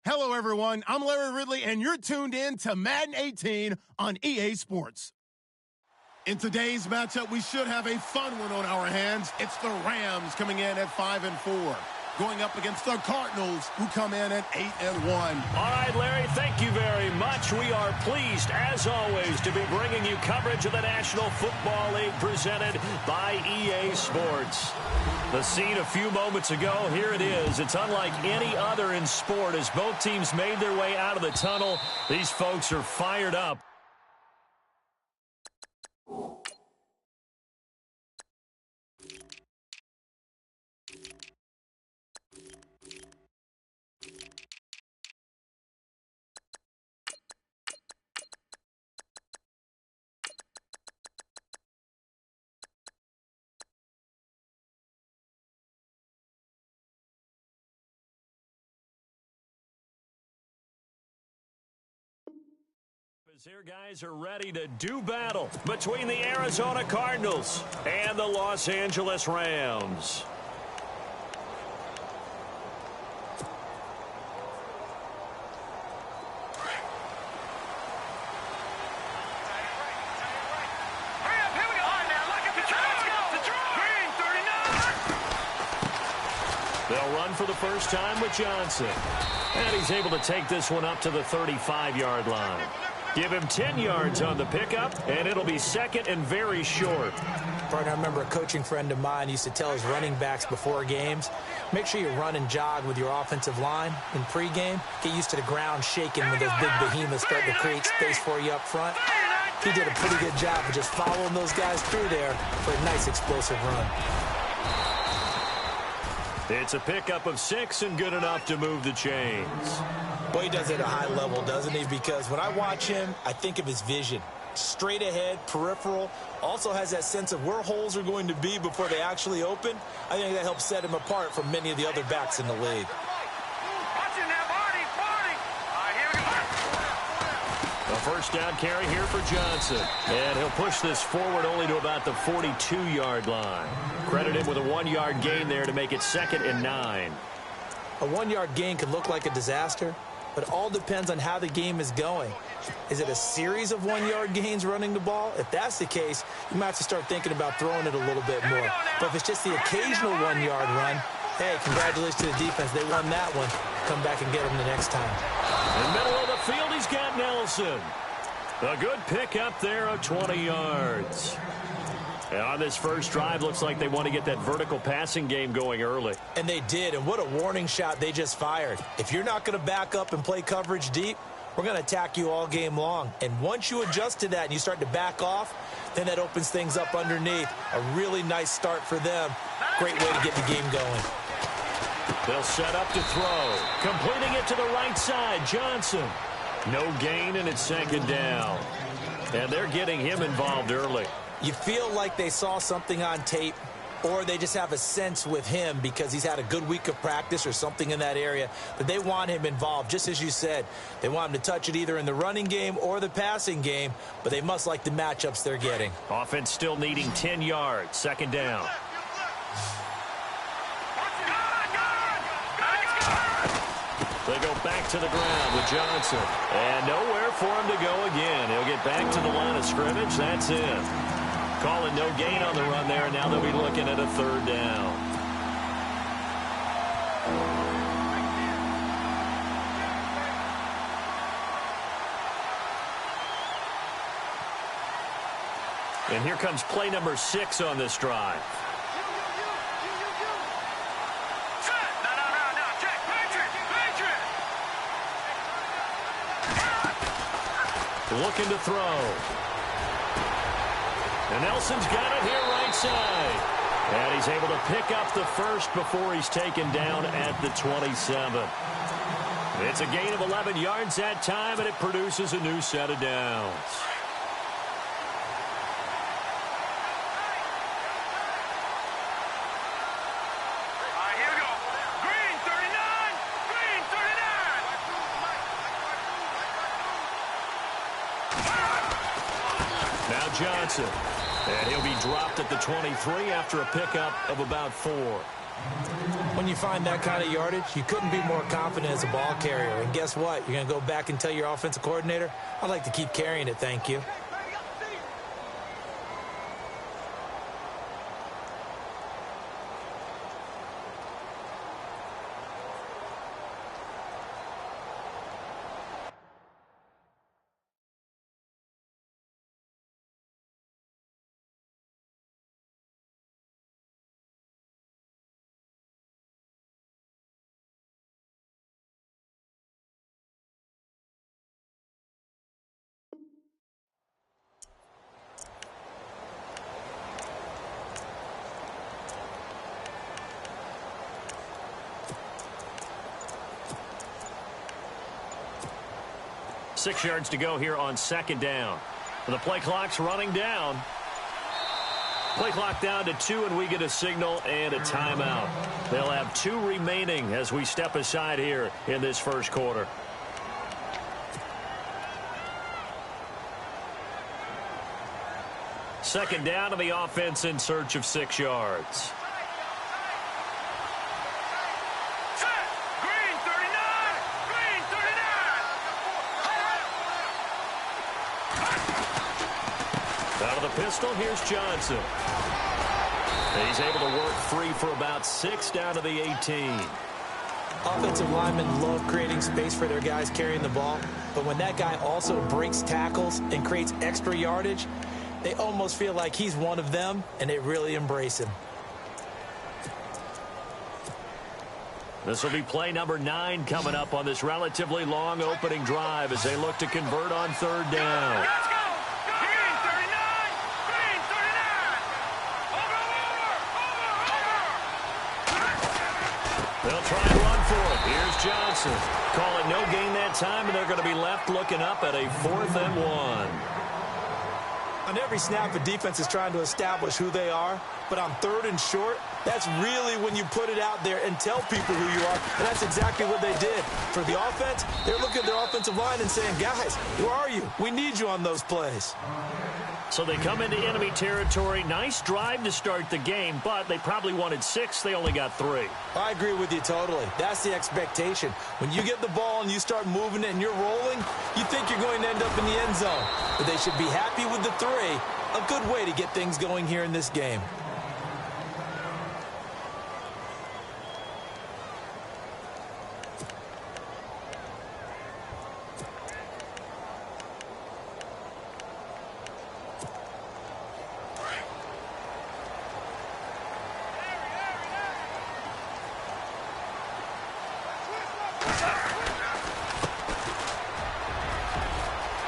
Hello, everyone. I'm Larry Ridley, and you're tuned in to Madden 18 on EA Sports. In today's matchup, we should have a fun one on our hands. It's the Rams coming in at 5-4, going up against the Cardinals, who come in at 8-1. All right, Larry, thank you very much. We are pleased, as always, to be bringing you coverage of the National Football League presented by EA Sports. The scene a few moments ago, here it is. It's unlike any other in sport as both teams made their way out of the tunnel. These folks are fired up. Here guys are ready to do battle between the Arizona Cardinals and the Los Angeles Rams. They'll run for the first time with Johnson. And he's able to take this one up to the 35-yard line. Give him 10 yards on the pickup, and it'll be second and very short. Partner, I remember a coaching friend of mine used to tell his running backs before games, make sure you run and jog with your offensive line in pregame. Get used to the ground shaking when those big behemoths start to create space for you up front. He did a pretty good job of just following those guys through there for a nice explosive run. It's a pickup of 6 and good enough to move the chains. Well, he does it at a high level, doesn't he? Because when I watch him, I think of his vision. Straight ahead, peripheral, also has that sense of where holes are going to be before they actually open. I think that helps set him apart from many of the other backs in the league. A first down carry here for Johnson. And he'll push this forward only to about the 42-yard line. Credit him with a 1-yard gain there to make it 2nd and 9. A 1-yard gain could look like a disaster, but it all depends on how the game is going. Is it a series of 1-yard gains running the ball? If that's the case, you might have to start thinking about throwing it a little bit more. But if it's just the occasional 1-yard run, hey, congratulations to the defense. They won that one. Come back and get them the next time. In the middle of the field, he's got Nelson. A good pickup there of 20 yards. And on this first drive, looks like they want to get that vertical passing game going early. And they did, and what a warning shot they just fired. If you're not going to back up and play coverage deep, we're going to attack you all game long. And once you adjust to that and you start to back off, then that opens things up underneath. A really nice start for them. Great way to get the game going. They'll set up to throw. Completing it to the right side, Johnson. No gain, and it's 2nd down. And they're getting him involved early. You feel like they saw something on tape, or they just have a sense with him because he's had a good week of practice or something in that area that they want him involved. Just as you said, they want him to touch it either in the running game or the passing game, but they must like the matchups they're getting. Offense still needing 10 yards, 2nd down. They go back to the ground with Johnson. And nowhere for him to go again. He'll get back to the line of scrimmage. That's it. Calling no gain on the run there. Now they'll be looking at a 3rd down. And here comes play number 6 on this drive. Looking to throw. And Nelson's got it here right side. And he's able to pick up the first before he's taken down at the 27. It's a gain of 11 yards that time, and it produces a new set of downs. Johnson. And he'll be dropped at the 23 after a pickup of about 4. When you find that kind of yardage, you couldn't be more confident as a ball carrier. And guess what? You're going to go back and tell your offensive coordinator, I'd like to keep carrying it, thank you. Six yards to go here on second down. The play clock's running down. Play clock down to 2, and we get a signal and a timeout. They'll have 2 remaining as we step aside here in this first quarter. Second down to the offense in search of 6 yards. Out of the pistol, here's Johnson. He's able to work free for about 6 down to the 18. Offensive linemen love creating space for their guys carrying the ball, but when that guy also breaks tackles and creates extra yardage, they almost feel like he's one of them, and they really embrace him. This will be play number 9 coming up on this relatively long opening drive as they look to convert on third down. They'll try and run for it. Here's Johnson. Call it no gain that time, and they're going to be left looking up at a 4th and 1. On every snap, the defense is trying to establish who they are, but on third and short, that's really when you put it out there and tell people who you are, and that's exactly what they did. For the offense, they're looking at their offensive line and saying, guys, where are you? We need you on those plays. So they come into enemy territory. Nice drive to start the game, but they probably wanted 6. They only got 3. I agree with you totally. That's the expectation. When you get the ball and you start moving it and you're rolling, you think you're going to end up in the end zone. But they should be happy with the 3. A good way to get things going here in this game.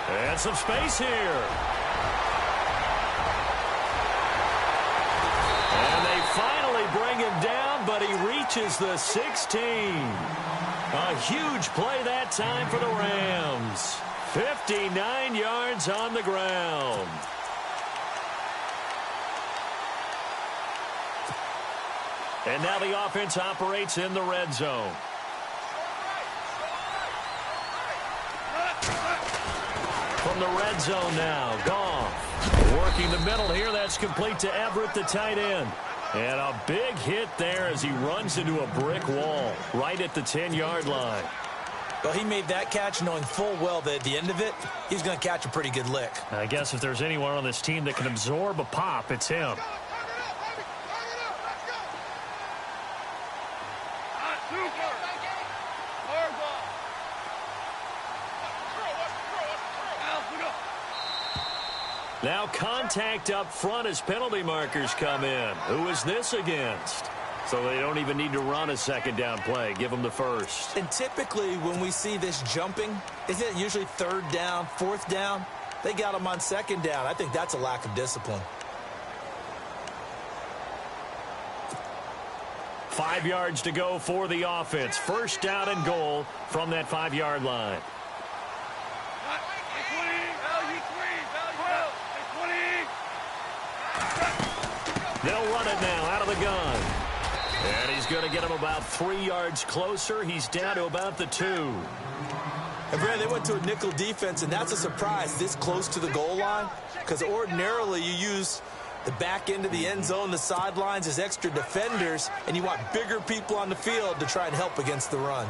And some space here. And they finally bring him down, but he reaches the 16. A huge play that time for the Rams. 59 yards on the ground. And now the offense operates in the red zone. From the red zone now, Goff working the middle here. That's complete to Everett, the tight end. And a big hit there as he runs into a brick wall right at the 10-yard line. Well, he made that catch knowing full well that at the end of it, he's going to catch a pretty good lick. I guess if there's anyone on this team that can absorb a pop, it's him. Now contact up front as penalty markers come in. Who is this against? So they don't even need to run a second down play. Give them the first. And typically when we see this jumping, isn't it usually third down, fourth down? They got them on second down. I think that's a lack of discipline. 5 yards to go for the offense. First down and goal from that 5-yard line. They'll run it now out of the gun. And he's going to get him about 3 yards closer. He's down to about the 2. And Brad, they went to a nickel defense, and that's a surprise this close to the goal line, because ordinarily you use The back end of the end zone, the sidelines is extra defenders, and you want bigger people on the field to try and help against the run.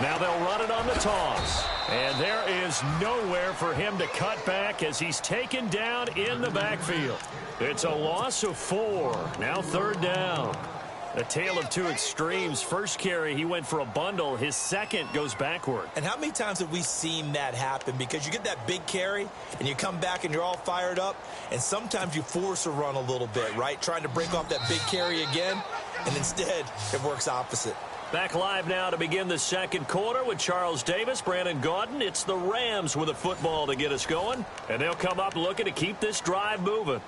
Now they'll run it on the toss. And there is nowhere for him to cut back as he's taken down in the backfield. It's a loss of 4. Now third down. A tale of two extremes. First carry, he went for a bundle. His second goes backward. And how many times have we seen that happen? Because you get that big carry, and you come back and you're all fired up, and sometimes you force a run a little bit, right? Trying to break off that big carry again, and instead it works opposite. Back live now to begin the second quarter with Charles Davis, Brandon Gaudin. It's the Rams with a football to get us going, and they'll come up looking to keep this drive moving.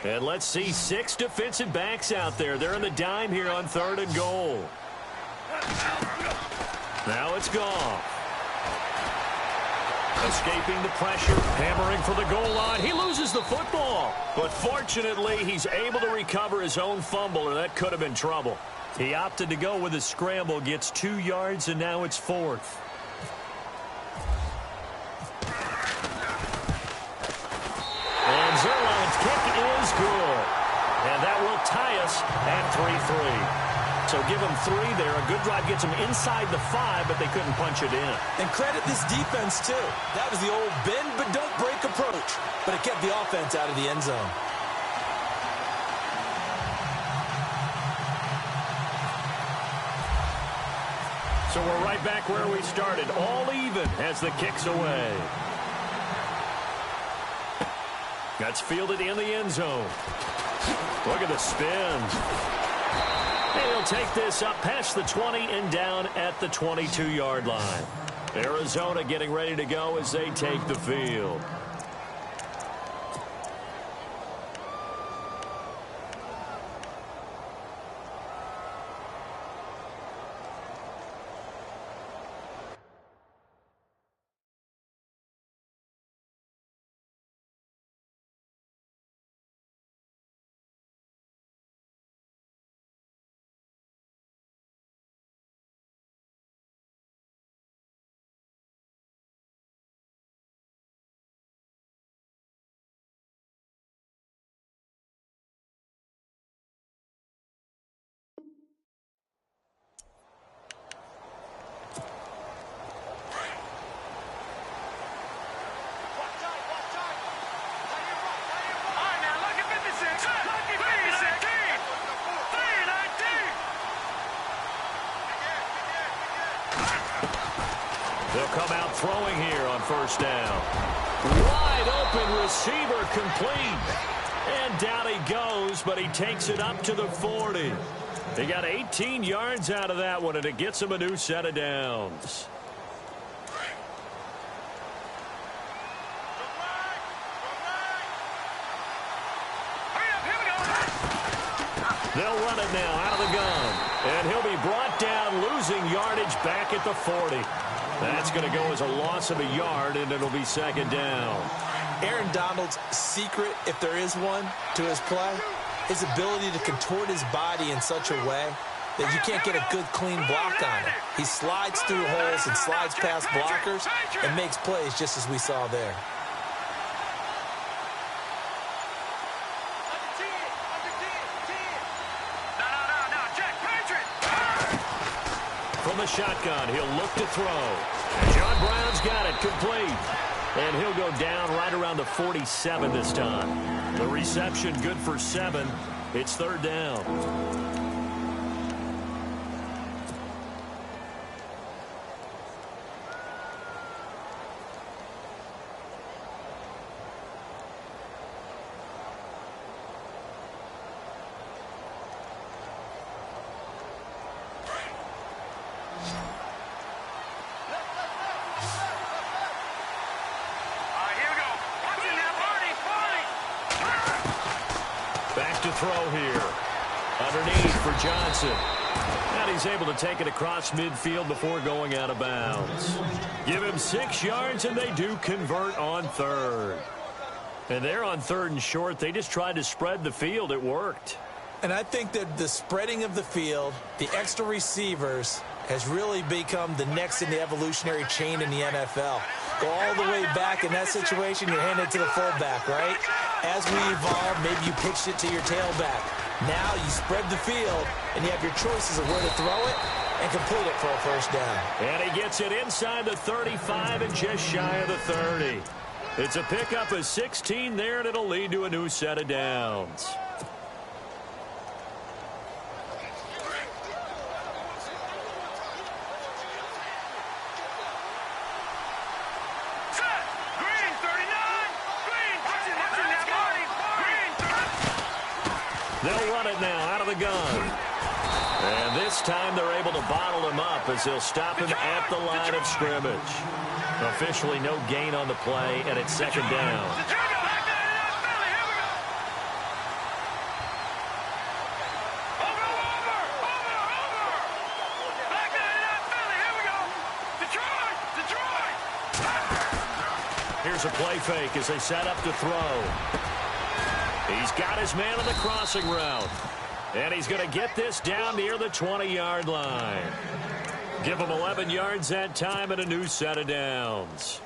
And let's see, 6 defensive backs out there. They're in the dime here on 3rd and goal. Now it's Goff. Escaping the pressure, hammering for the goal line. He loses the football. But fortunately, he's able to recover his own fumble, or that could have been trouble. He opted to go with a scramble, gets 2 yards, and now it's 4th. And Zuerlein's kick is good. And that will tie us at 3-3. So give them 3 there. A good drive gets them inside the 5, but they couldn't punch it in. And credit this defense, too. That was the old bend but don't break approach. But it kept the offense out of the end zone. So we're right back where we started. All even as the kick's away. That's fielded in the end zone. Look at the spin. And he'll take this up past the 20 and down at the 22-yard line. Arizona getting ready to go as they take the field. They'll come out throwing here on first down. Wide open receiver complete. And down he goes, but he takes it up to the 40. He got 18 yards out of that one, and it gets him a new set of downs. They'll run it now out of the gun. And he'll be brought down, losing yardage back at the 40. That's going to go as a loss of a yard, and it'll be second down. Aaron Donald's secret, if there is one, to his play, his ability to contort his body in such a way that you can't get a good, clean block on it. He slides through holes and slides past blockers and makes plays just as we saw there. From the shotgun, he'll look to throw. John Brown's got it complete. And he'll go down right around the 47 this time. The reception good for 7. It's third down. Back to throw here. Underneath for Johnson. And he's able to take it across midfield before going out of bounds. Give him 6 yards, and they do convert on third. And they're on third and short. They just tried to spread the field. It worked. And I think that the spreading of the field, the extra receivers, has really become the next in the evolutionary chain in the NFL. Go all the way back in that situation, you're handed to the fullback, right? As we evolve, maybe you pitched it to your tailback. Now you spread the field, and you have your choices of where to throw it and complete it for a first down. And he gets it inside the 35 and just shy of the 30. It's a pickup of 16 there, and it'll lead to a new set of downs. They'll run it now out of the gun. And this time they're able to bottle him up as they'll stop him at the line of scrimmage. Officially no gain on the play, and it's second down. Here's a play fake as they set up to throw. He's got his man on the crossing route. And he's going to get this down near the 20-yard line. Give him 11 yards that time and a new set of downs.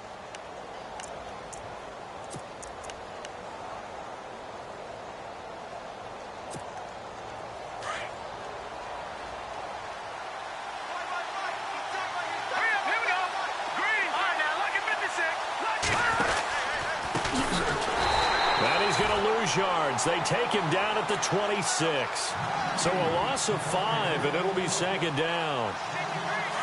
Yards. They take him down at the 26. So a loss of 5, and it'll be second down.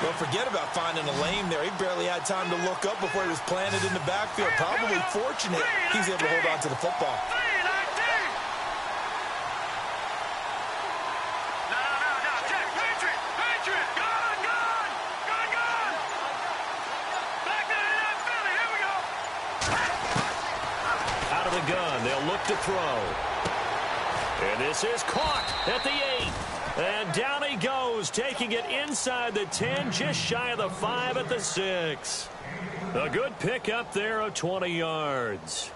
Don't forget about finding a lane there. He barely had time to look up before he was planted in the backfield. Probably fortunate he was able to hold on to the football. To throw. And this is caught at the 8. And down he goes, taking it inside the 10, just shy of the 5 at the 6. A good pick up there of 20 yards.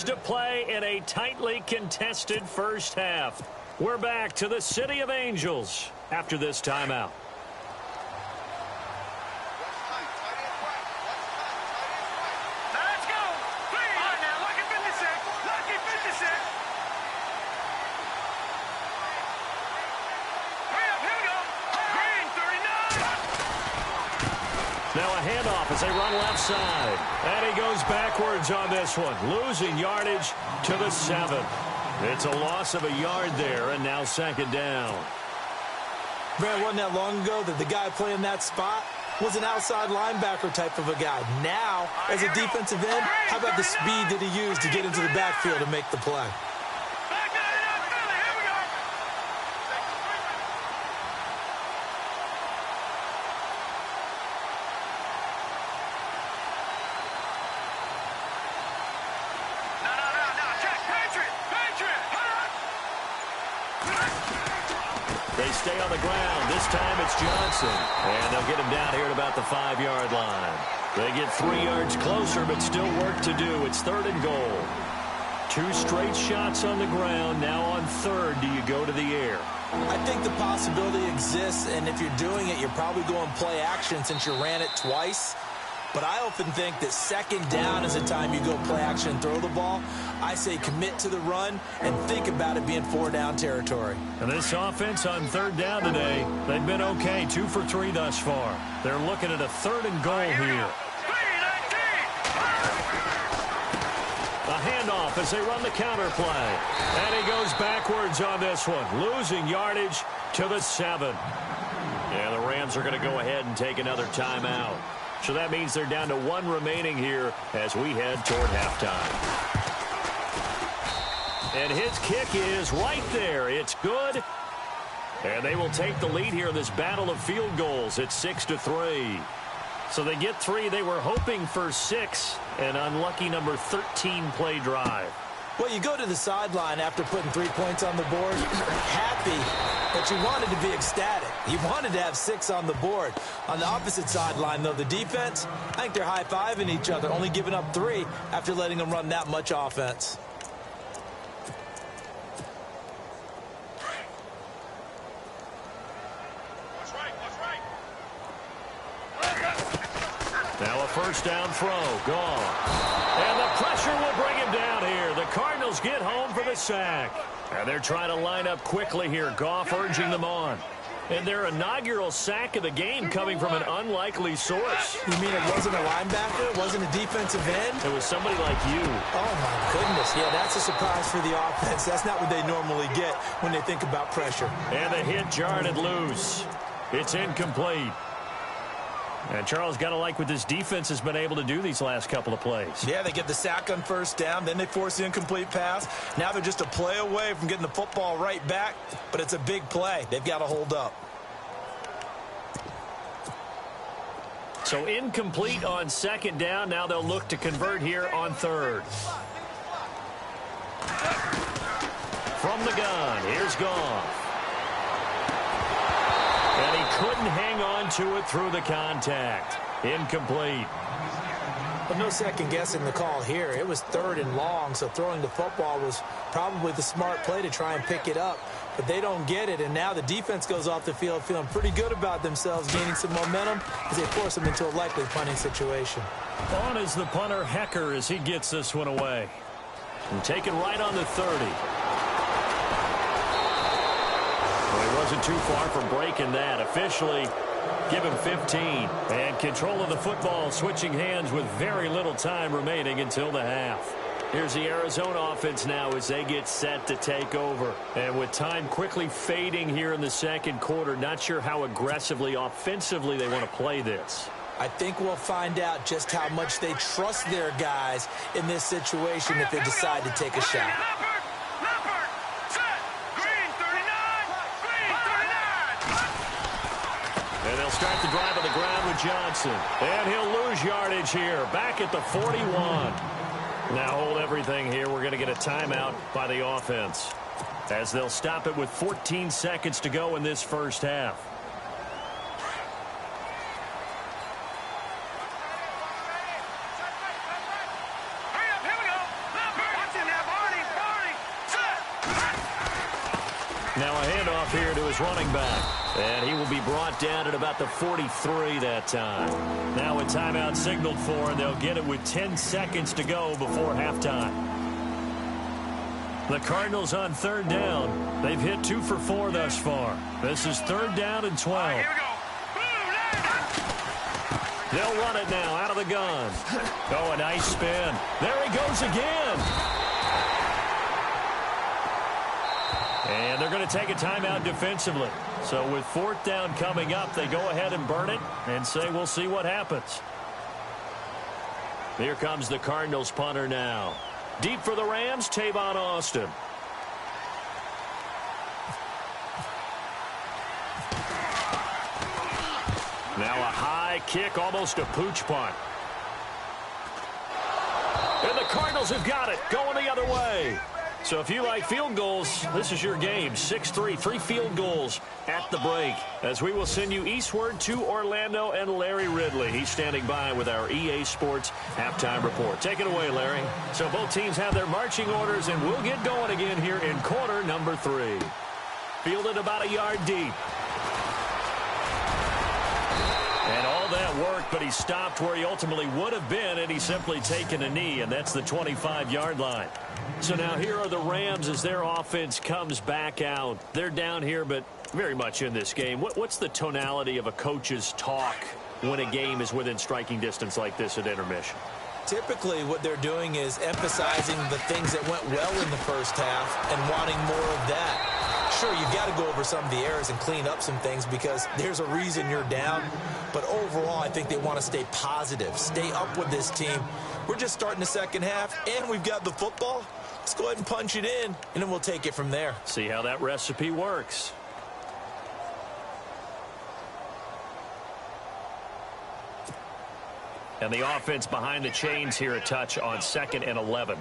To play in a tightly contested first half. We're back to the City of Angels after this timeout. Let's go. Please. All right, now, lucky 56. Lucky 56. Hurry up, here we go. Green 39. Now a handoff as they run left side. And he goes backwards on this one, losing yardage to the 7. It's a loss of a yard there, and now second down. Brad, wasn't that long ago that the guy playing that spot was an outside linebacker type of a guy. Now, as a defensive end, how about the speed that he used to get into the backfield and make the play? They stay on the ground. This time it's Johnson. And they'll get him down here at about the 5-yard line. They get 3 yards closer, but still work to do. It's 3rd and goal. 2 straight shots on the ground. Now on 3rd, do you go to the air? I think the possibility exists, and if you're doing it, you're probably going play action since you ran it twice. But I often think that second down is the time you go play action and throw the ball. I say commit to the run and think about it being 4-down territory. And this offense on 3rd down today, they've been okay, 2 for 3 thus far. They're looking at a 3rd and goal here. A handoff as they run the counter play. And he goes backwards on this one, losing yardage to the 7. And the Rams are going to go ahead and take another timeout. So that means they're down to 1 remaining here as we head toward halftime. And his kick is right there. It's good. And they will take the lead here in this battle of field goals. It's 6-3. So they get 3. They were hoping for 6. An unlucky number 13 play drive. Well, you go to the sideline after putting 3 points on the board, happy, but you wanted to be ecstatic. You wanted to have 6 on the board. On the opposite sideline, though, the defense, I think they're high-fiving each other, only giving up 3 after letting them run that much offense. Now a first down throw, gone. And the pressure will bring him down here. The Cardinals get home for the sack. And they're trying to line up quickly here. Goff urging them on. And their inaugural sack of the game coming from an unlikely source. You mean it wasn't a linebacker? It wasn't a defensive end? It was somebody like you. Oh, my goodness. Yeah, that's a surprise for the offense. That's not what they normally get when they think about pressure. And the hit jarred it loose. It's incomplete. And Charles, got to like what this defense has been able to do these last couple of plays. Yeah, they get the sack on first down, then they force the incomplete pass. Now they're just a play away from getting the football right back, but it's a big play. They've got to hold up. So incomplete on second down. Now they'll look to convert here on third. From the gun, here's Goff. And he couldn't hang on to it through the contact. Incomplete. But no second guessing the call here. It was 3rd and long, so throwing the football was probably the smart play to try and pick it up. But they don't get it, and now the defense goes off the field feeling pretty good about themselves, gaining some momentum as they force them into a likely punting situation. On is the punter, Hecker, as he gets this one away. And taken right on the 30. Well, he wasn't too far from breaking that. Officially, give him 15. And control of the football switching hands with very little time remaining until the half. Here's the Arizona offense now as they get set to take over. And with time quickly fading here in the second quarter, not sure how aggressively, offensively they want to play this. I think we'll find out just how much they trust their guys in this situation if they decide to take a shot. And they'll start the drive on the ground with Johnson. And he'll lose yardage here, back at the 41. Now hold everything here. We're going to get a timeout by the offense as they'll stop it with 14 seconds to go in this first half. Now a handoff here to his running back. And he will be brought down at about the 43 that time. Now a timeout signaled for, and they'll get it with 10 seconds to go before halftime. The Cardinals on third down. They've hit 2 for 4 thus far. This is 3rd down and 12. Here we go. They'll run it now out of the gun. Oh, a nice spin. There he goes again. And they're going to take a timeout defensively. So with 4th down coming up, they go ahead and burn it and say we'll see what happens. Here comes the Cardinals punter now. Deep for the Rams, Tavon Austin. Now a high kick, almost a pooch punt. And the Cardinals have got it, going the other way. So if you like field goals, this is your game. 6-3, 3 field goals at the break. As we will send you eastward to Orlando and Larry Ridley. He's standing by with our EA Sports halftime report. Take it away, Larry. So both teams have their marching orders, and we'll get going again here in quarter number 3. Fielded about a yard deep. And all that work, but he stopped where he ultimately would have been, and he's simply taken a knee, and that's the 25-yard line. So now here are the Rams as their offense comes back out. They're down here, but very much in this game. What's the tonality of a coach's talk when a game is within striking distance like this at intermission? Typically, what they're doing is emphasizing the things that went well in the first half and wanting more of that. Sure, you've got to go over some of the errors and clean up some things because there's a reason you're down. But overall, I think they want to stay positive, stay up with this team. We're just starting the second half, and we've got the football. Let's go ahead and punch it in, and then we'll take it from there. See how that recipe works. And the offense behind the chains here a touch on 2nd and 11.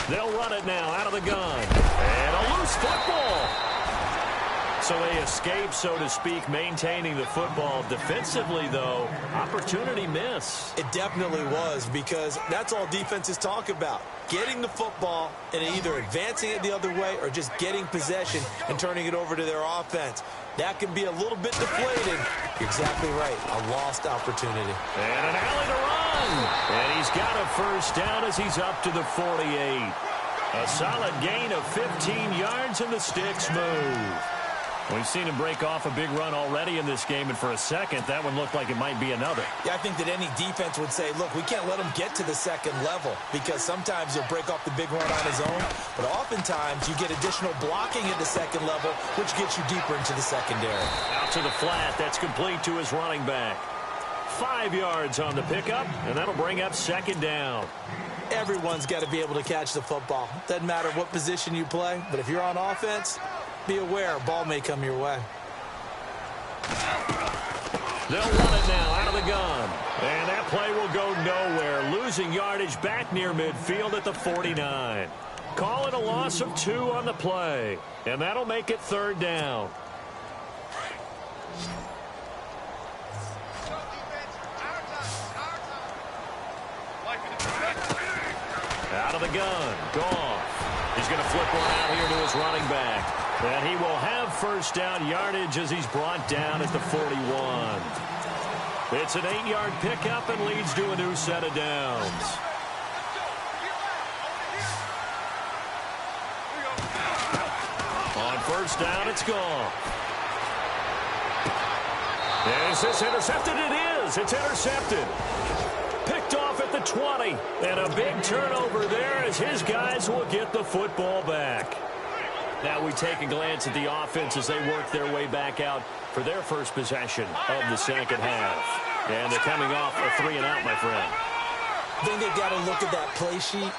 They'll run it now out of the gun. And a loose football. So they escape, so to speak, maintaining the football. Defensively, though, opportunity miss. It definitely was, because that's all defenses talk about. Getting the football and either advancing it the other way or just getting possession and turning it over to their offense. That can be a little bit deflating. You're exactly right. A lost opportunity. And an alley to run. And he's got a first down as he's up to the 48. A solid gain of 15 yards, and the sticks move. We've seen him break off a big run already in this game, and for a second, that one looked like it might be another. Yeah, I think that any defense would say, look, we can't let him get to the second level, because sometimes he'll break off the big run on his own, but oftentimes you get additional blocking at the second level, which gets you deeper into the secondary. Out to the flat. That's complete to his running back. 5 yards on the pickup, and that'll bring up second down. Everyone's got to be able to catch the football. Doesn't matter what position you play, but if you're on offense, be aware, a ball may come your way. They'll run it now out of the gun. And that play will go nowhere. Losing yardage back near midfield at the 49. Call it a loss of 2 on the play. And that'll make it third down. Out of the gun. Goff. He's going to flip one out here to his running back. And he will have first down yardage as he's brought down at the 41. It's an 8-yard pickup and leads to a new set of downs. On first down, it's gone. Is this intercepted? It is. It's intercepted. Picked off at the 20. And a big turnover there as his guys will get the football back. Now we take a glance at the offense as they work their way back out for their first possession of the second half. And they're coming off a 3-and-out, my friend. I think they've got to look at that play sheet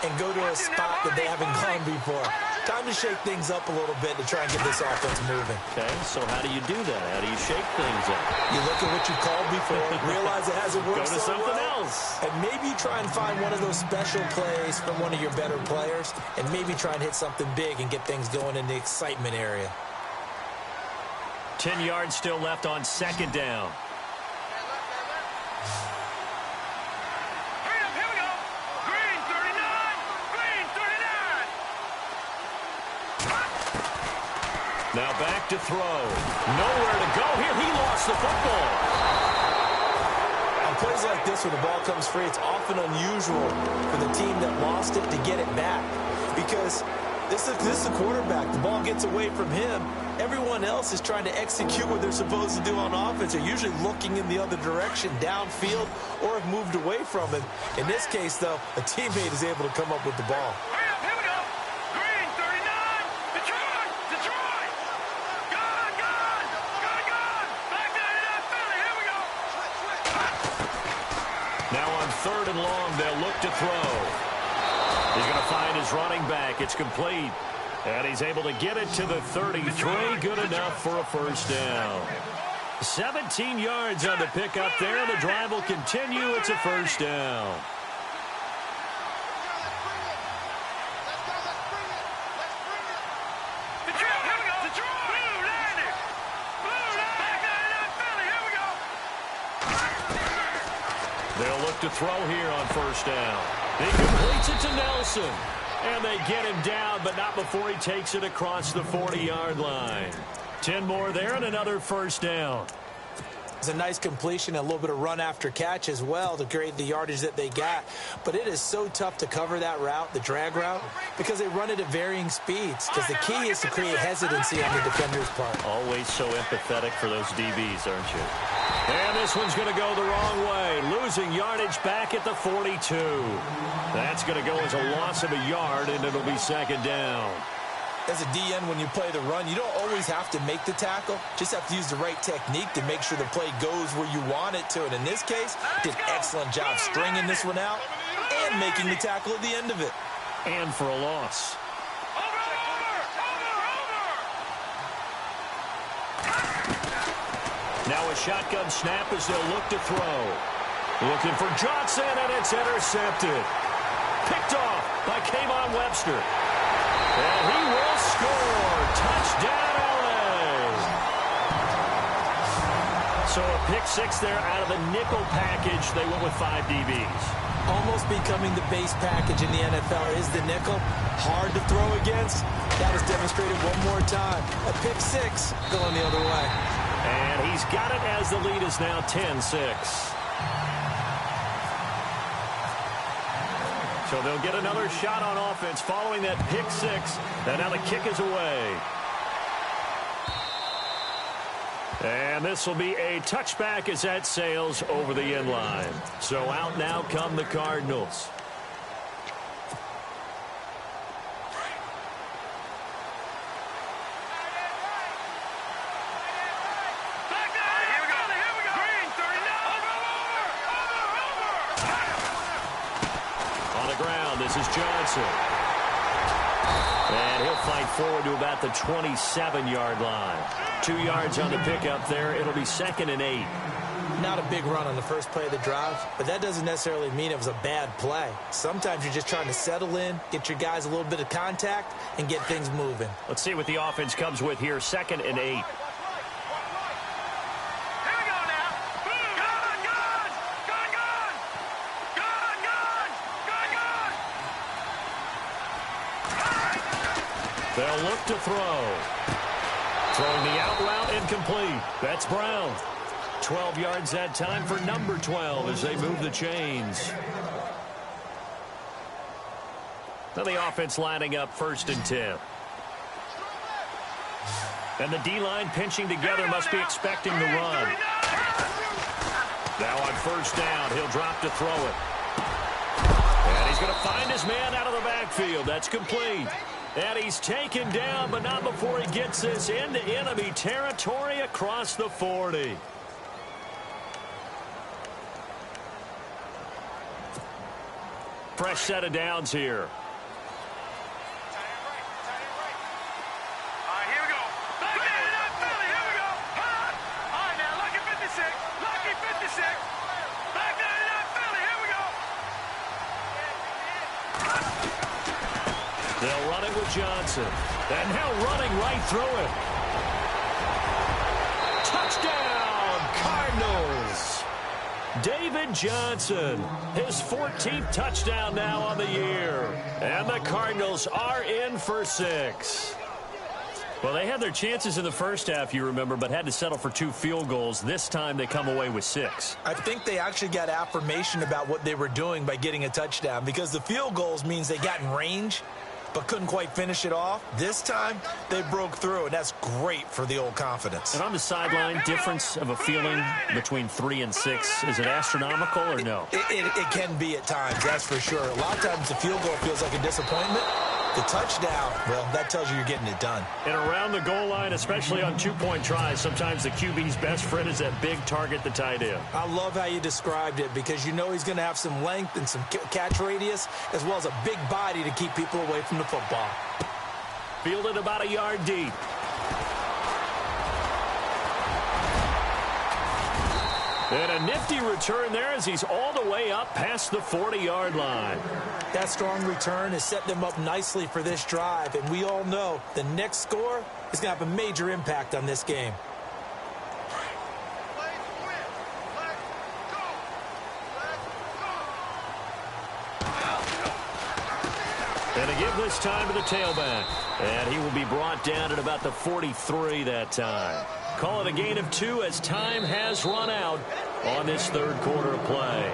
and go to a spot that they haven't gone before. Time to shake things up a little bit to try and get this offense moving. Okay, so how do you do that? How do you shake things up? You look at what you called before, realize it hasn't worked Go to so something well, else. and maybe try and find one of those special plays from one of your better players, and maybe try and hit something big and get things going in the excitement area. 10 yards still left on second down. Now back to throw. Nowhere to go here. He lost the football. On plays like this where the ball comes free, it's often unusual for the team that lost it to get it back. Because this is the quarterback. The ball gets away from him. Everyone else is trying to execute what they're supposed to do on offense. They're usually looking in the other direction, downfield, or have moved away from him. In this case, though, a teammate is able to come up with the ball. Third and long, they'll look to throw. He's going to find his running back. It's complete. And he's able to get it to the 33. Good enough for a first down. 17 yards on the pickup there. The drive will continue. It's a first down. They'll look to throw here on first down. He completes it to Nelson. And they get him down, but not before he takes it across the 40-yard line. 10 more there and another first down. It's a nice completion, a little bit of run after catch as well to create the yardage that they got. But it is so tough to cover that route, the drag route, because they run it at varying speeds. Because the key is to create hesitancy on the defender's part. Always so empathetic for those DBs, aren't you? And this one's going to go the wrong way. Losing yardage back at the 42. That's going to go as a loss of a yard, and it'll be second down. As a DN, when you play the run, you don't always have to make the tackle. Just have to use the right technique to make sure the play goes where you want it to. And in this case, did an excellent job stringing this one out and making the tackle at the end of it. And for a loss. Now a shotgun snap as they'll look to throw. Looking for Johnson, and it's intercepted. Picked picked off by Kayvon Webster. And he will score. Touchdown, LA. So a pick six there out of the nickel package. They went with 5 DBs. Almost becoming the base package in the NFL is the nickel. Hard to throw against. That was demonstrated one more time. A pick six going the other way. And he's got it as the lead is now 10-6. So they'll get another shot on offense following that pick six. And now the kick is away. And this will be a touchback as that sails over the end line. So out now come the Cardinals. On the ground, this is Johnson. And he'll fight forward to about the 27-yard line. 2 yards on the pickup there. It'll be 2nd and 8. Not a big run on the first play of the drive, but that doesn't necessarily mean it was a bad play. Sometimes you're just trying to settle in, get your guys a little bit of contact, and get things moving. Let's see what the offense comes with here. 2nd and 8. They'll look to throw. Throwing the out route incomplete. That's Brown. 12 yards that time for number 12 as they move the chains. Now the offense lining up 1st and 10. And the D-line pinching together must be expecting the run. Now on 1st down, he'll drop to throw it. And he's going to find his man out of the backfield. That's complete. And he's taken down, but not before he gets this into enemy territory across the 40. Fresh set of downs here. They'll run it with Johnson. And now running right through it. Touchdown, Cardinals. David Johnson, his 14th touchdown now on the year. And the Cardinals are in for 6. Well, they had their chances in the first half, you remember, but had to settle for 2 field goals. This time they come away with 6. I think they actually got affirmation about what they were doing by getting a touchdown, because the field goals means they got in range but couldn't quite finish it off. This time, they broke through, and that's great for the old confidence. And on the sideline, difference of a feeling between 3 and 6, is it astronomical or no? It can be at times, that's for sure. A lot of times the field goal feels like a disappointment. The touchdown, well, that tells you you're getting it done. And around the goal line, especially on 2-point tries, sometimes the QB's best friend is that big target, the tight end. I love how you described it, because you know he's going to have some length and some catch radius, as well as a big body to keep people away from the football. Fielded about a yard deep. And a nifty return there as he's all the way up past the 40-yard line. That strong return has set them up nicely for this drive, and we all know the next score is going to have a major impact on this game. And to give this time to the tailback. And he will be brought down at about the 43 that time. Call it a gain of 2 as time has run out on this 3rd quarter of play.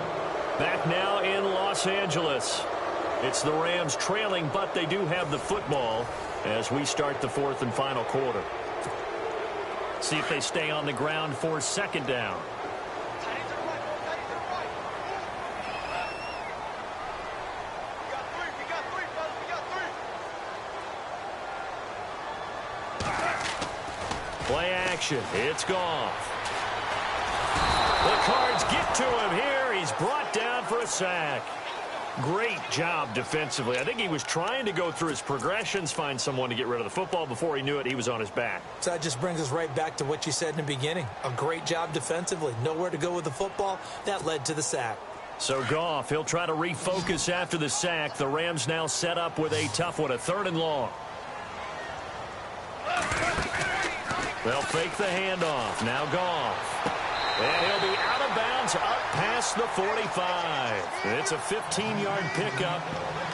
Back now in Los Angeles. It's the Rams trailing, but they do have the football as we start the 4th and final quarter. See if they stay on the ground for 2nd down. Play action. It's Goff. The Cards get to him here. He's brought down for a sack. Great job defensively. I think he was trying to go through his progressions, find someone to get rid of the football. Before he knew it, he was on his back. So that just brings us right back to what you said in the beginning. A great job defensively. Nowhere to go with the football. That led to the sack. So Goff, he'll try to refocus after the sack. The Rams now set up with a tough one, a 3rd and long. They'll fake the handoff. Now Goff. And he'll be out of bounds up past the 45. It's a 15-yard pickup,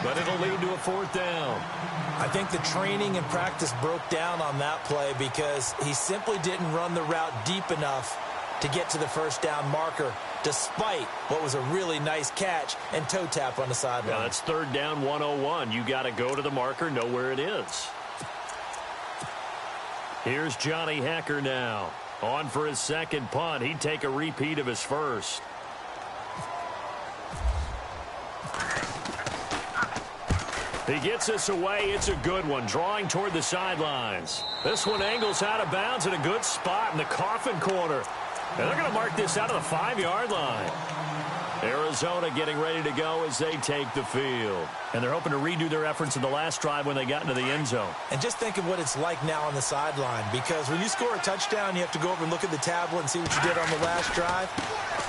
but it'll lead to a 4th down. I think the training and practice broke down on that play because he simply didn't run the route deep enough to get to the 1st down marker, despite what was a really nice catch and toe tap on the sideline. Yeah, that's 3rd down 101. You got to go to the marker, know where it is. Here's Johnny Hekker now. On for his 2nd punt. He'd take a repeat of his 1st. He gets this away. It's a good one. Drawing toward the sidelines. This one angles out of bounds in a good spot in the coffin corner. And they're going to mark this out of the 5-yard line. Arizona getting ready to go as they take the field. And they're hoping to redo their efforts in the last drive when they got into the end zone. And just think of what it's like now on the sideline, because when you score a touchdown, you have to go over and look at the tablet and see what you did on the last drive.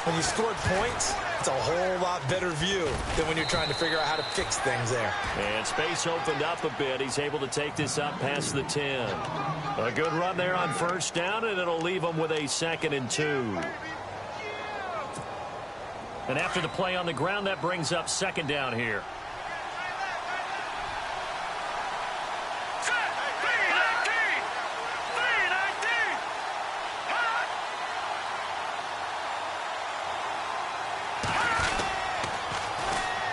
When you scored points, it's a whole lot better view than when you're trying to figure out how to fix things there. And space opened up a bit. He's able to take this up past the 10. A good run there on 1st down, and it'll leave him with a 2nd and 2. And after the play on the ground, that brings up 2nd down here.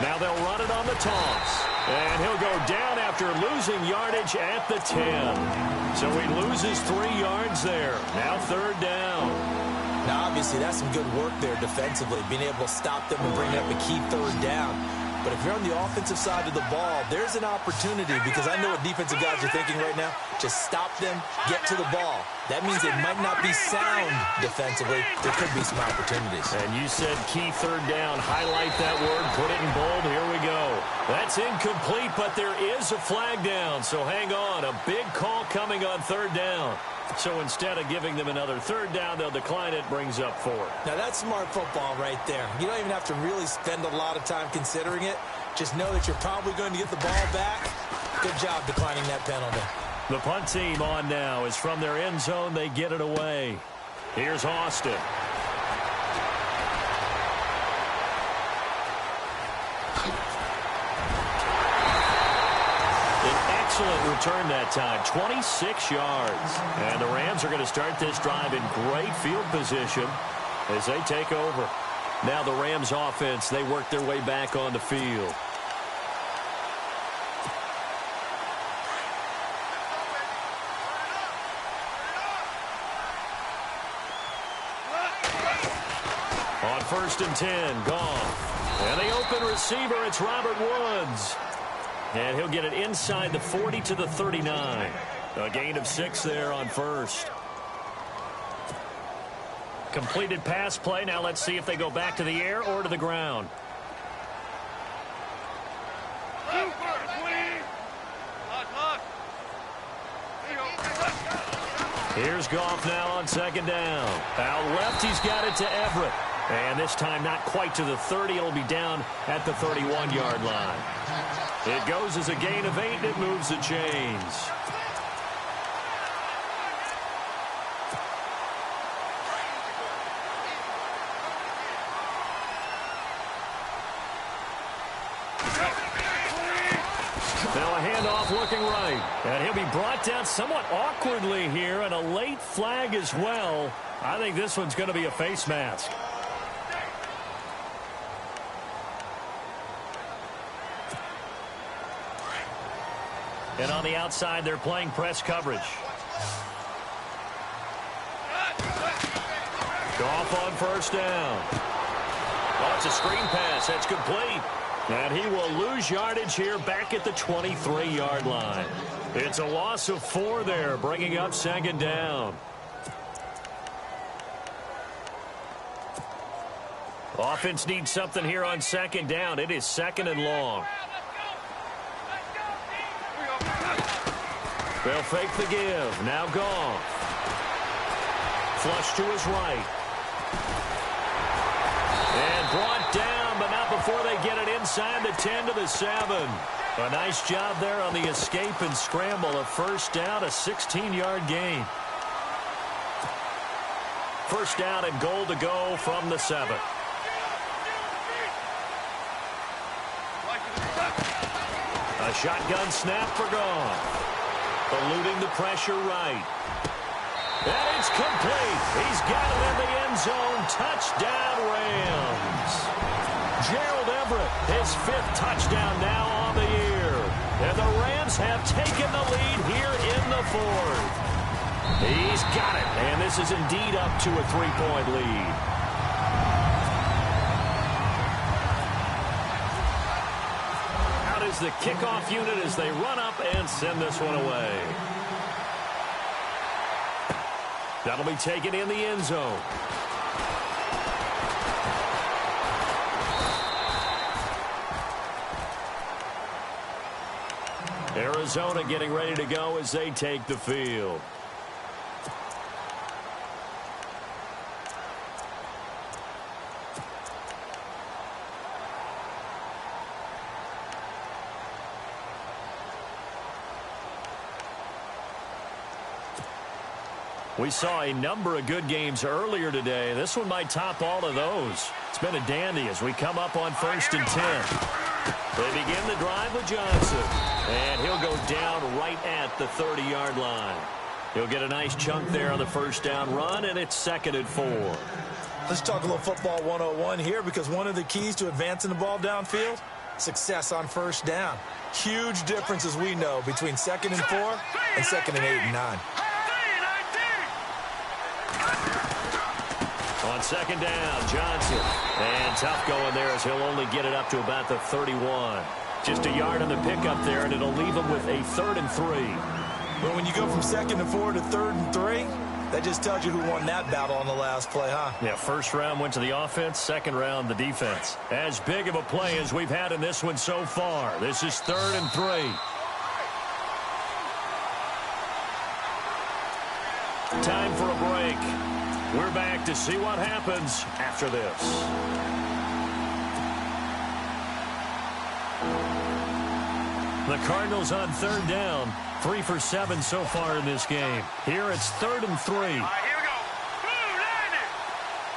Now they'll run it on the toss. And he'll go down after losing yardage at the 10. So he loses 3 yards there. Now 3rd down. Now, obviously, that's some good work there defensively, being able to stop them and bring up a key 3rd down. But if you're on the offensive side of the ball, there's an opportunity, because I know what defensive guys are thinking right now. Just stop them, get to the ball. That means it might not be sound defensively. There could be some opportunities. And you said key 3rd down. Highlight that word. Put it in bold. Here we go. That's incomplete, but there is a flag down. So hang on. A big call coming on 3rd down. So instead of giving them another 3rd down, they'll decline it. Brings up 4th. Now, that's smart football right there. You don't even have to really spend a lot of time considering it. Just know that you're probably going to get the ball back. Good job declining that penalty. The punt team on now is from their end zone. They get it away. Here's Austin. Excellent return that time, 26 yards. And the Rams are going to start this drive in great field position as they take over. Now the Rams offense, they work their way back on the field. On 1st and 10, Goff. And the open receiver, it's Robert Woods. And he'll get it inside the 40 to the 39. A gain of 6 there on 1st. Completed pass play. Now let's see if they go back to the air or to the ground. Here's Goff now on 2nd down. Out left, he's got it to Everett. And this time not quite to the 30. It'll be down at the 31-yard line. It goes as a gain of 8, and it moves the chains. Now a handoff looking right. And he'll be brought down somewhat awkwardly here, and a late flag as well. I think this one's going to be a face mask. And on the outside, they're playing press coverage. Goff on 1st down. Oh, it's a screen pass. That's complete. And he will lose yardage here back at the 23-yard line. It's a loss of 4 there, bringing up 2nd down. Offense needs something here on 2nd down. It is 2nd and long. They'll fake the give. Now Goff. Flush to his right. And brought down, but not inside the 10 to the 7. A nice job there on the escape and scramble. A first down, a 16-yard gain. First down and goal to go from the 7. A shotgun snap for Goff. Eluding the pressure right. And it's complete. He's got it in the end zone. Touchdown, Rams. Gerald Everett, his 5th touchdown now on the year. And the Rams have taken the lead here in the 4th. He's got it. And this is indeed up to a 3-point lead. Out is the kickoff unit as they run up and send this one away. That'll be taken in the end zone. Arizona getting ready to go as they take the field. We saw a number of good games earlier today. This one might top all of those. It's been a dandy as we come up on 1st and 10. They begin the drive with Johnson. And he'll go down right at the 30-yard line. He'll get a nice chunk there on the first down run, and it's 2nd and 4. Let's talk a little football 101 here, because one of the keys to advancing the ball downfield, success on first down. Huge difference, as we know, between 2nd and 4 and 2nd and 8 and 9. On 2nd down, Johnson. And tough going there as he'll only get it up to about the 31. Just a yard on the pickup there, and it'll leave him with a 3rd and 3. But when you go from 2nd and 4 to 3rd and 3, that just tells you who won that battle on the last play, huh? Yeah, first round went to the offense, second round the defense. As big of a play as we've had in this one so far. This is 3rd and 3. Time for a break. We're back to see what happens after this. The Cardinals on 3rd down. 3 for 7 so far in this game. Here it's 3rd and 3. All right, here we go. Blue 90.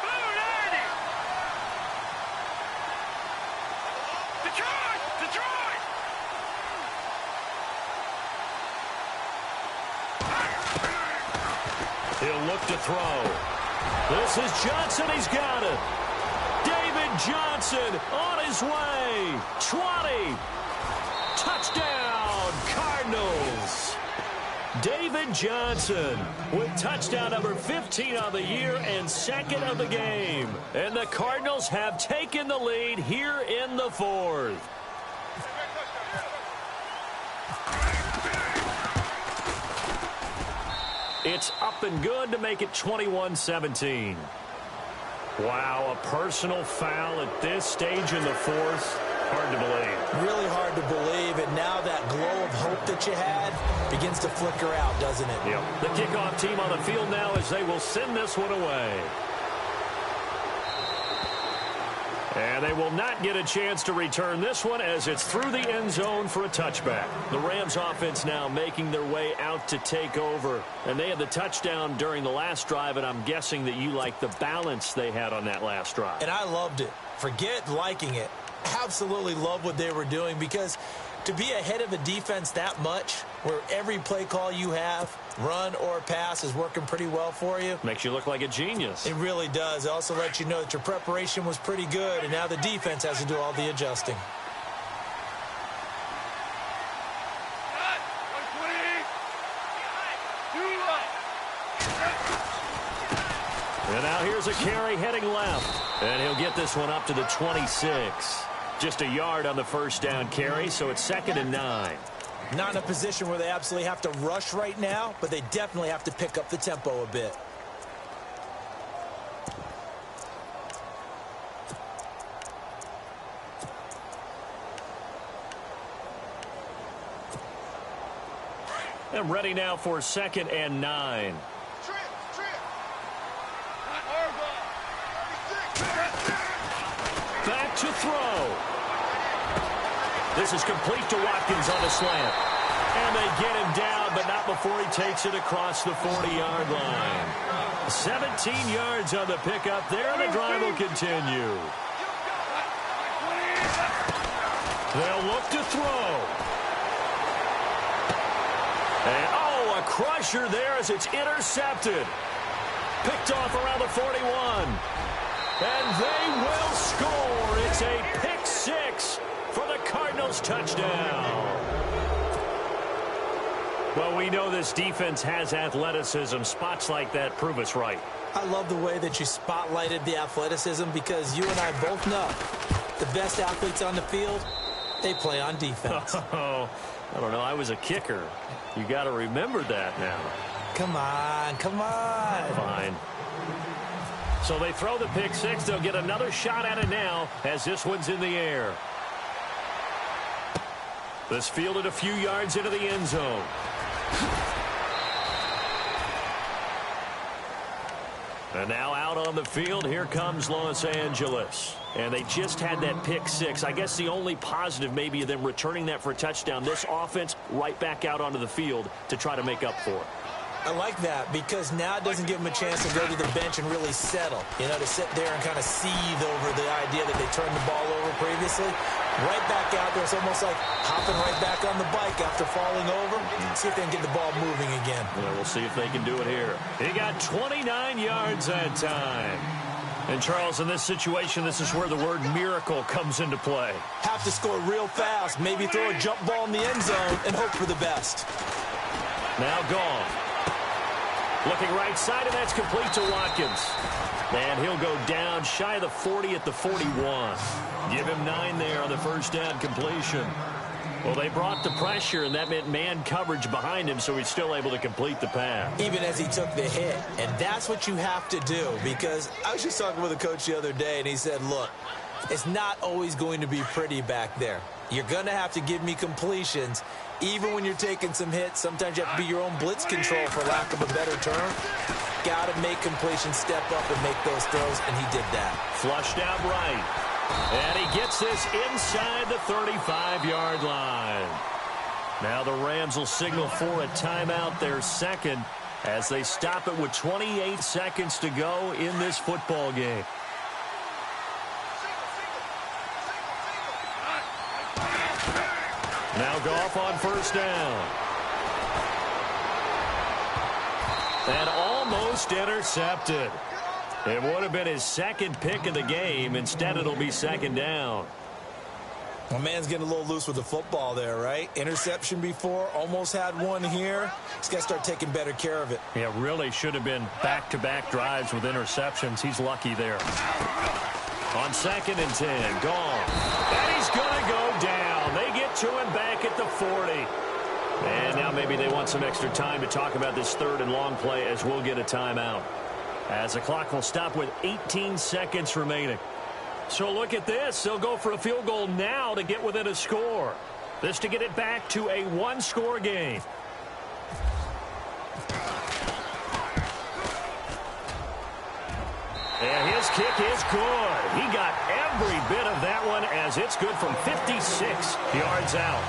Blue 90. Detroit. Detroit. He'll look to throw. This is Johnson. He's got it. David Johnson on his way. 20. Touchdown, Cardinals. David Johnson with touchdown number 15 on the year and 2nd of the game. And the Cardinals have taken the lead here in the 4th. It's up and good to make it 21-17. Wow, a personal foul at this stage in the 4th. Hard to believe. Really hard to believe, and now that glow of hope that you had begins to flicker out, doesn't it? Yep. The kickoff team on the field now as they will send this one away. And they will not get a chance to return this one as it's through the end zone for a touchback. The Rams offense now making their way out to take over. And they had the touchdown during the last drive, and I'm guessing that you like the balance they had on that last drive. And I loved it. Forget liking it. Absolutely love what they were doing, because to be ahead of a defense that much, where every play call you have, run or pass, is working pretty well for you. Makes you look like a genius. It really does. It also lets you know that your preparation was pretty good, and now the defense has to do all the adjusting. And now here's a carry heading left. And he'll get this one up to the 26. Just a yard on the first down carry, so it's 2nd and 9. Not in a position where they absolutely have to rush right now, but they definitely have to pick up the tempo a bit. And ready now for 2nd and 9. Back to throw. This is complete to Watkins on a slant. And they get him down, but not before he takes it across the 40-yard line. 17 yards on the pickup there, and the drive will continue. They'll look to throw. And, oh, a crusher there as it's intercepted. Picked off around the 41. And they will score. It's a pick six for the Cardinals touchdown. Well, we know this defense has athleticism. Spots like that prove us right. I love the way that you spotlighted the athleticism because you and I both know the best athletes on the field, they play on defense. Oh, I don't know. I was a kicker. You got to remember that now. Come on, come on. Fine. So they throw the pick six. They'll get another shot at it now as this one's in the air. This fielded a few yards into the end zone. And now out on the field, here comes Los Angeles. And they just had that pick six. I guess the only positive maybe of them returning that for a touchdown. This offense right back out onto the field to try to make up for it. I like that because now it doesn't give them a chance to go to the bench and really settle. You know, to sit there and kind of seethe over the idea that they turned the ball over previously. Right back out there. It's almost like hopping right back on the bike after falling over. See if they can get the ball moving again. Yeah, we'll see if they can do it here. He got 29 yards that time. And, Charles, in this situation, this is where the word miracle comes into play. Have to score real fast. Maybe throw a jump ball in the end zone and hope for the best. Now gone. Looking right side, and that's complete to Watkins. And he'll go down shy of the 40 at the 41. Give him 9 there on the first down completion. Well, they brought the pressure, and that meant man coverage behind him, so he's still able to complete the pass. Even as he took the hit. And that's what you have to do, because I was just talking with a coach the other day, and he said, look, it's not always going to be pretty back there. You're going to have to give me completions. Even when you're taking some hits, sometimes you have to be your own blitz control, for lack of a better term. Got to make completions, step up and make those throws, and he did that. Flushed out right. And he gets this inside the 35-yard line. Now the Rams will signal for a timeout, their second, as they stop it with 28 seconds to go in this football game. Now Goff on first down. And almost intercepted. It would have been his second pick of the game. Instead, it'll be second down. My man's getting a little loose with the football there, right? Interception before, almost had one here. He's got to start taking better care of it. Yeah, really should have been back-to-back drives with interceptions. He's lucky there. On 2nd and 10, gone. And he's going to go down. They get to him back at the 40. And now maybe they want some extra time to talk about this third and long play, as we'll get a timeout. As the clock will stop with 18 seconds remaining. So look at this. They'll go for a field goal now to get within a score. This to get it back to a one-score game. And his kick is good. He got every bit of that one, as it's good from 56 yards out.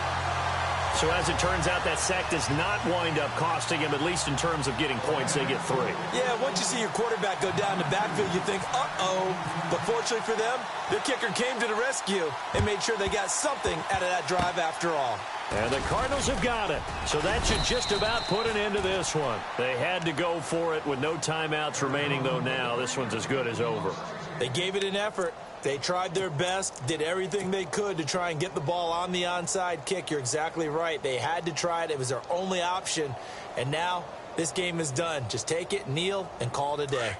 So as it turns out, that sack does not wind up costing him, at least in terms of getting points. They get 3. Yeah, once you see your quarterback go down the backfield, you think, uh-oh. But fortunately for them, the kicker came to the rescue and made sure they got something out of that drive after all. And the Cardinals have got it. So that should just about put an end to this one. They had to go for it with no timeouts remaining, though now this one's as good as over. They gave it an effort. They tried their best, did everything they could to try and get the ball on the onside kick. You're exactly right. They had to try it. It was their only option. And now this game is done. Just take it, kneel, and call it a day.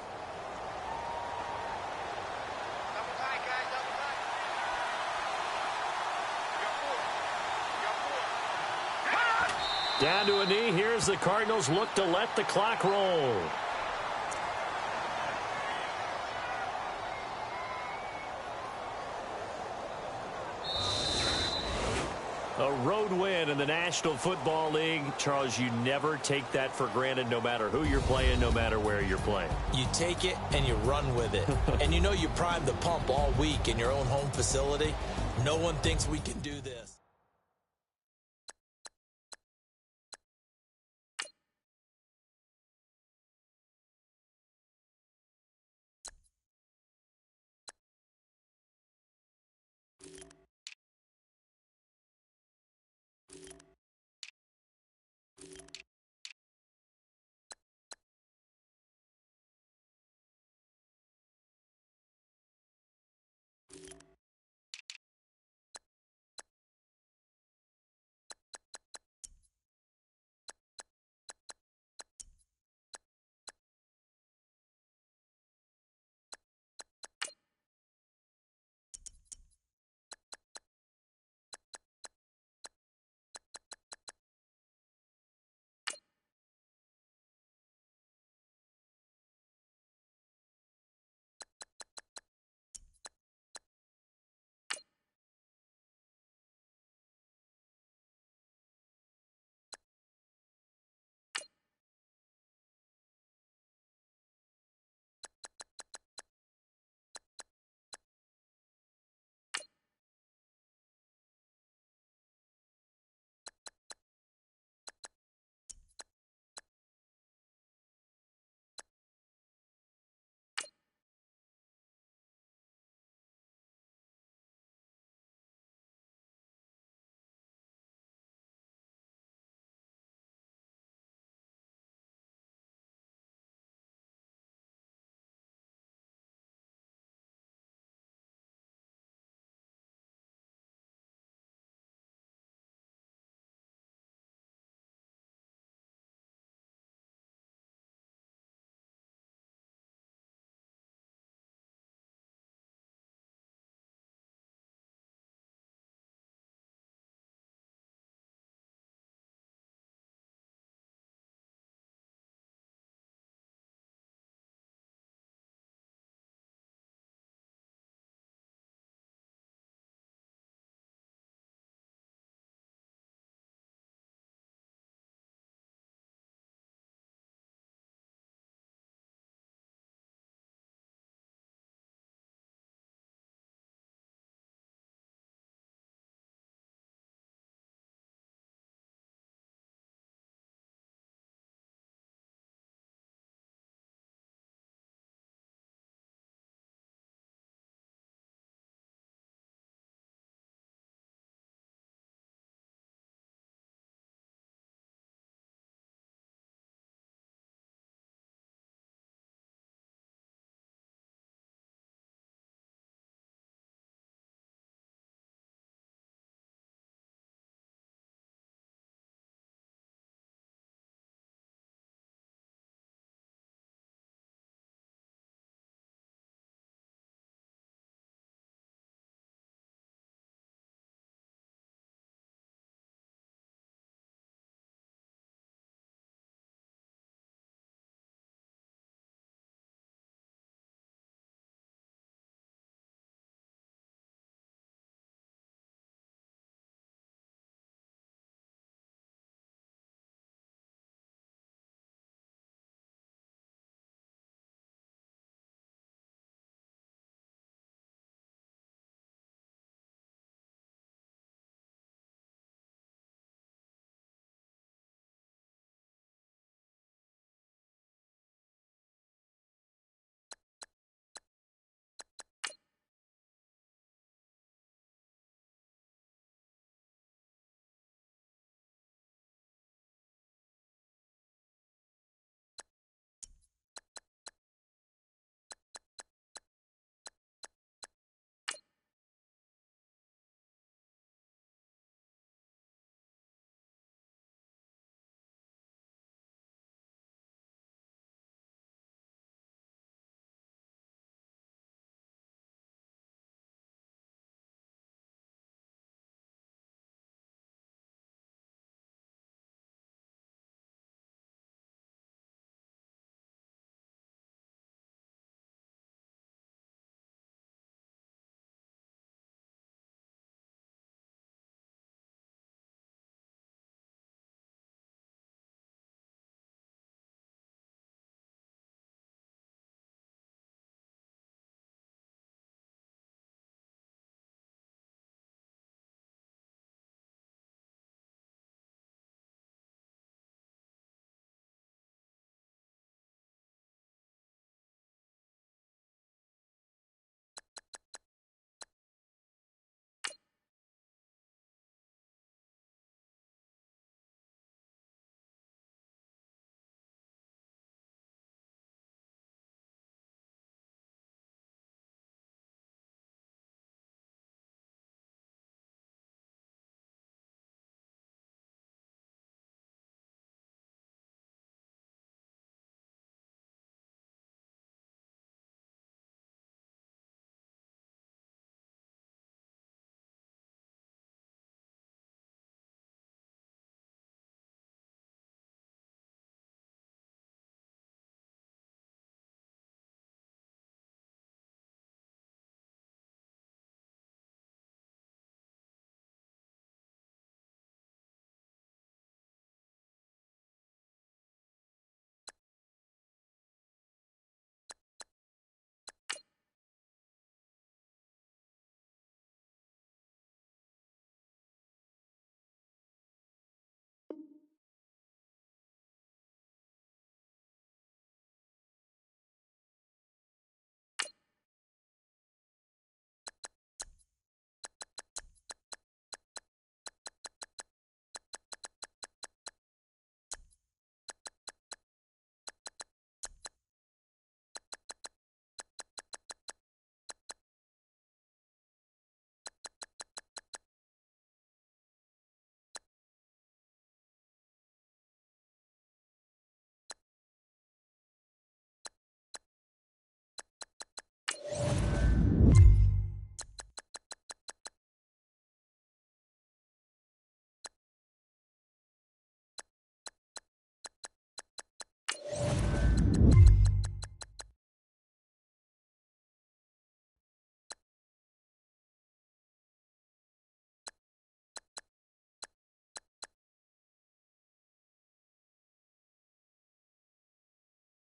Down to a knee. Here's the Cardinals look to let the clock roll. A road win in the National Football League. Charles, you never take that for granted, no matter who you're playing, no matter where you're playing. You take it and you run with it. And you know you primed the pump all week in your own home facility. No one thinks we can do this.